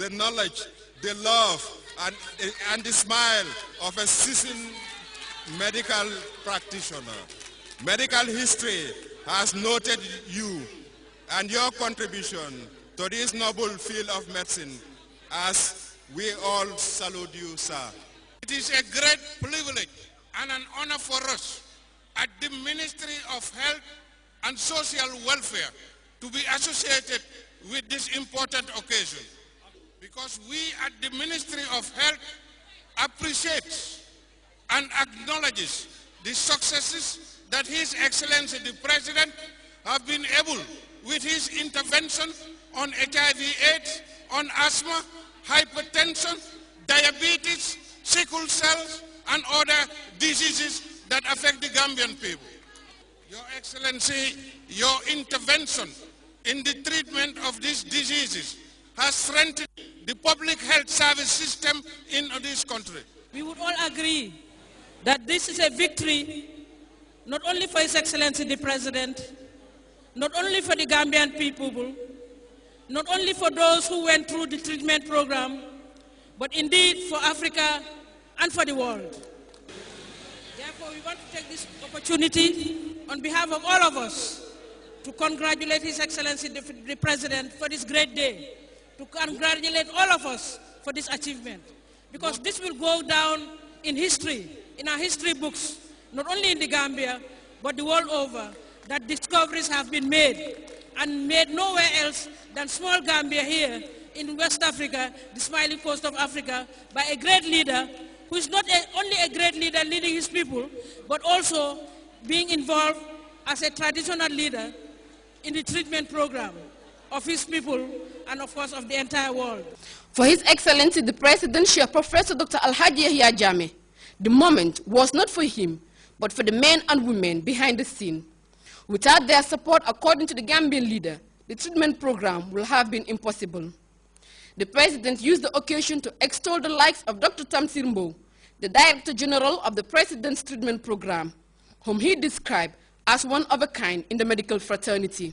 the knowledge, the love, and the smile of a seasoned medical practitioner. Medical history has noted you and your contribution to this noble field of medicine, as we all salute you, sir. It is a great privilege and an honor for us at the Ministry of Health and Social Welfare to be associated with this important occasion, because we at the Ministry of Health appreciate and acknowledges the successes that His Excellency the President have been able with his intervention on HIV/AIDS, on asthma, hypertension, diabetes, sickle cells, and other diseases that affect the Gambian people. Your Excellency, your intervention in the treatment of these diseases has strengthened the public health service system in this country. We would all agree that this is a victory not only for His Excellency the President, not only for the Gambian people, not only for those who went through the treatment program, but indeed for Africa and for the world. Therefore, we want to take this opportunity on behalf of all of us to congratulate His Excellency the President for this great day, to congratulate all of us for this achievement, because this will go down in history, in our history books, not only in the Gambia, but the world over, that discoveries have been made, and made nowhere else than small Gambia here in West Africa, the smiling coast of Africa, by a great leader who is not only a great leader leading his people, but also being involved as a traditional leader in the treatment program of his people and of course of the entire world. For His Excellency the President, Professor Dr. Alhaji Yahya Jammeh, the moment was not for him, but for the men and women behind the scene. Without their support, according to the Gambian leader, the treatment program would have been impossible. The President used the occasion to extol the likes of Dr. Tamsir Mbow, the Director General of the President's treatment program, whom he described as one of a kind in the medical fraternity.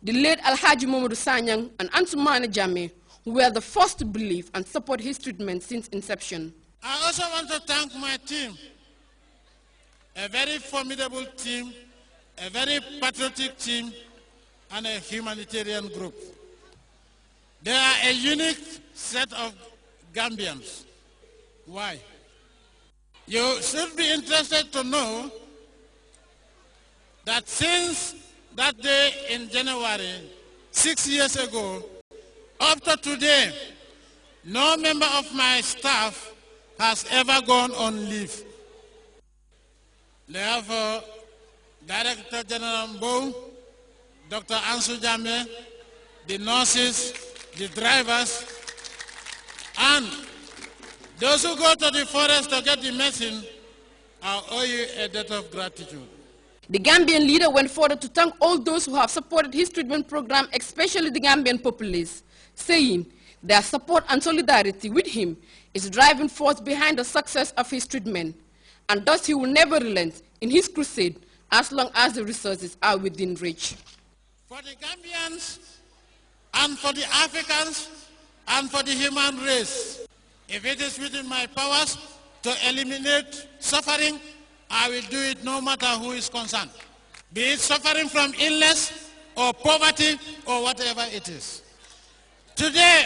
The late Alhaji Mamadou Sanyang and Ansumane Jammeh, who were the first to believe and support his treatment since inception. I also want to thank my team, a very formidable team, a very patriotic team, and a humanitarian group. They are a unique set of Gambians. Why? You should be interested to know that since that day in January, 6 years ago, up to today, no member of my staff has ever gone on leave. Therefore, Director General Mbow, Dr. Ansu Jammeh, the nurses, the drivers, and those who go to the forest to get the medicine, I owe you a debt of gratitude. The Gambian leader went further to thank all those who have supported his treatment program, especially the Gambian populace, saying their support and solidarity with him is driving force behind the success of his treatment, and thus he will never relent in his crusade as long as the resources are within reach. For the Gambians, and for the Africans, and for the human race, if it is within my powers to eliminate suffering, I will do it no matter who is concerned. Be it suffering from illness or poverty or whatever it is. Today,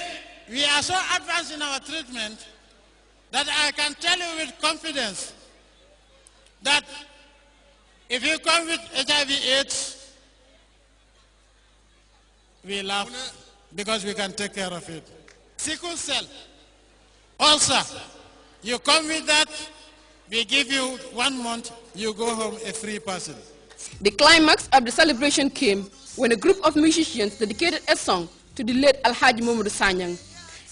we are so advanced in our treatment that I can tell you with confidence that if you come with HIV/AIDS, we laugh because we can take care of it. Sickle cell, ulcer, you come with that, we give you 1 month, you go home a free person. The climax of the celebration came when a group of musicians dedicated a song to the late Alhaji Mamadou Sanyang,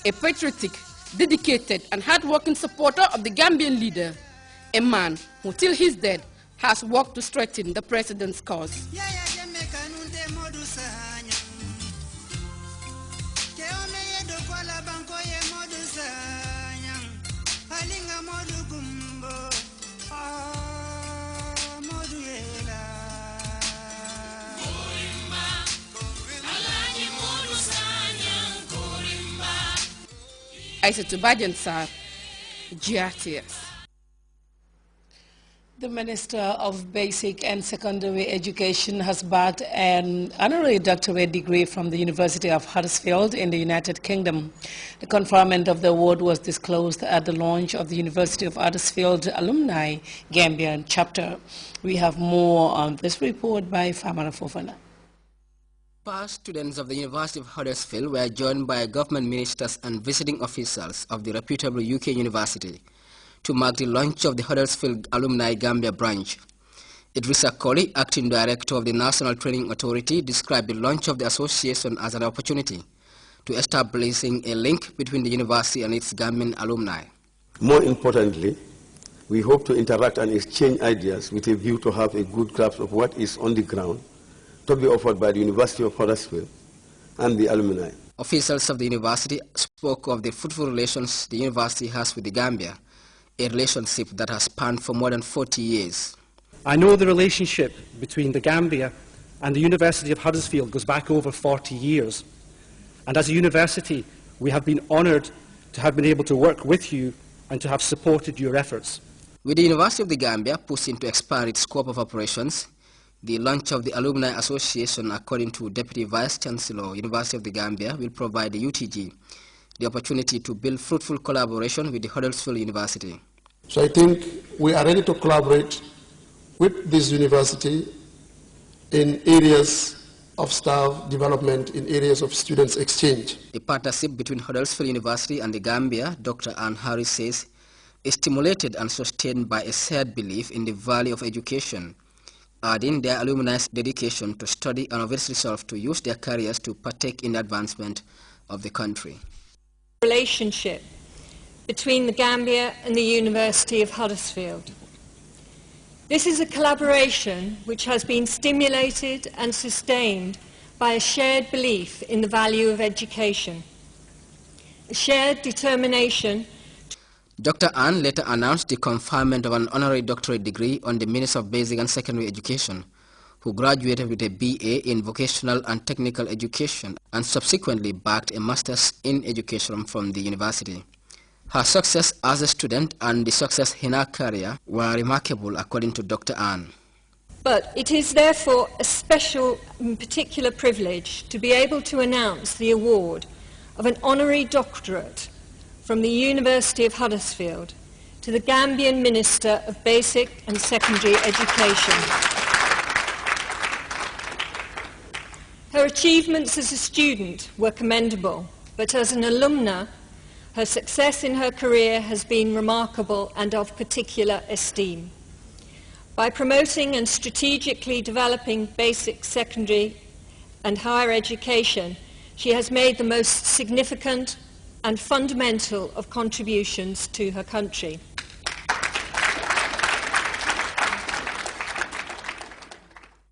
a patriotic, dedicated and hard-working supporter of the Gambian leader, a man who till his death has worked to strengthen the president's cause. Aissatou Badiane Sarr, Grts. The Minister of Basic and Secondary Education has bagged an honorary doctorate degree from the University of Huddersfield in the United Kingdom. The conferment of the award was disclosed at the launch of the University of Huddersfield Alumni Gambian chapter. We have more on this report by Famara Fofana. Past students of the University of Huddersfield were joined by government ministers and visiting officials of the reputable UK university to mark the launch of the Huddersfield Alumni Gambia branch. Idrissa Koli, acting director of the National Training Authority, described the launch of the association as an opportunity to establishing a link between the university and its Gambian alumni. More importantly, we hope to interact and exchange ideas with a view to have a good grasp of what is on the ground to be offered by the University of Huddersfield and the alumni. Officials of the university spoke of the fruitful relations the university has with the Gambia, a relationship that has spanned for more than 40 years. I know the relationship between the Gambia and the University of Huddersfield goes back over 40 years. And as a university, we have been honoured to have been able to work with you and to have supported your efforts. With the University of the Gambia pushing to expand its scope of operations, the launch of the Alumni Association, according to Deputy Vice-Chancellor, University of the Gambia, will provide the UTG the opportunity to build fruitful collaboration with the Huddersfield University. So I think we are ready to collaborate with this university in areas of staff development, in areas of students exchange. The partnership between Huddersfield University and the Gambia, Dr. Anne Harris says, is stimulated and sustained by a shared belief in the value of education, adding their alumni's dedication to study and obvious resolve to use their careers to partake in the advancement of the country. Relationship between the Gambia and the University of Huddersfield. This is a collaboration which has been stimulated and sustained by a shared belief in the value of education, a shared determination. Dr. Ann later announced the conferment of an honorary doctorate degree on the Minister of Basic and Secondary Education, who graduated with a BA in Vocational and Technical Education and subsequently bagged a Master's in Education from the university. Her success as a student and the success in her career were remarkable, according to Dr. Ann. But it is therefore a special and particular privilege to be able to announce the award of an honorary doctorate from the University of Huddersfield to the Gambian Minister of Basic and Secondary Education. Her achievements as a student were commendable, but as an alumna, her success in her career has been remarkable and of particular esteem. By promoting and strategically developing basic, secondary and higher education, she has made the most significant and fundamental of contributions to her country.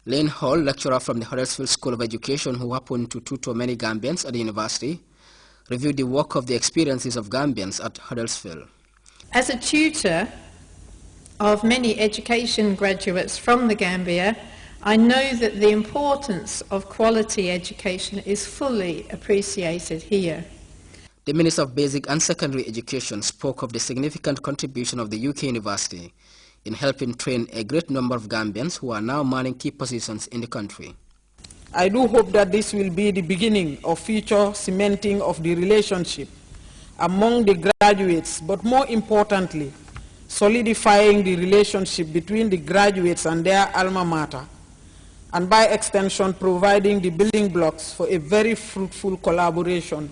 Lane Hall, lecturer from the Huddersfield School of Education who happened to tutor many Gambians at the university, reviewed the work of the experiences of Gambians at Huddersfield. As a tutor of many education graduates from the Gambia, I know that the importance of quality education is fully appreciated here. The Minister of Basic and Secondary Education spoke of the significant contribution of the UK University in helping train a great number of Gambians who are now manning key positions in the country. I do hope that this will be the beginning of future cementing of the relationship among the graduates, but more importantly, solidifying the relationship between the graduates and their alma mater, and by extension providing the building blocks for a very fruitful collaboration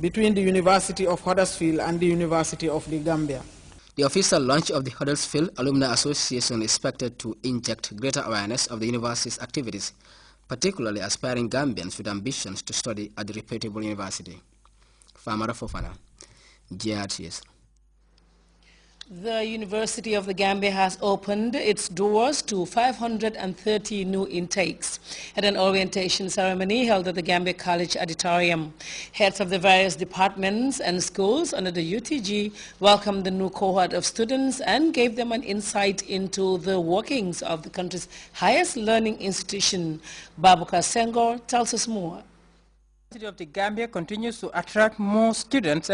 between the University of Huddersfield and the University of the Gambia. The official launch of the Huddersfield Alumni Association is expected to inject greater awareness of the university's activities, particularly aspiring Gambians with ambitions to study at the reputable university. Famara Fofana, Grts. The University of the Gambia has opened its doors to 530 new intakes at an orientation ceremony held at the Gambia College Auditorium. Heads of the various departments and schools under the UTG welcomed the new cohort of students and gave them an insight into the workings of the country's highest learning institution. Babukar Senghor tells us more. The University of the Gambia continues to attract more students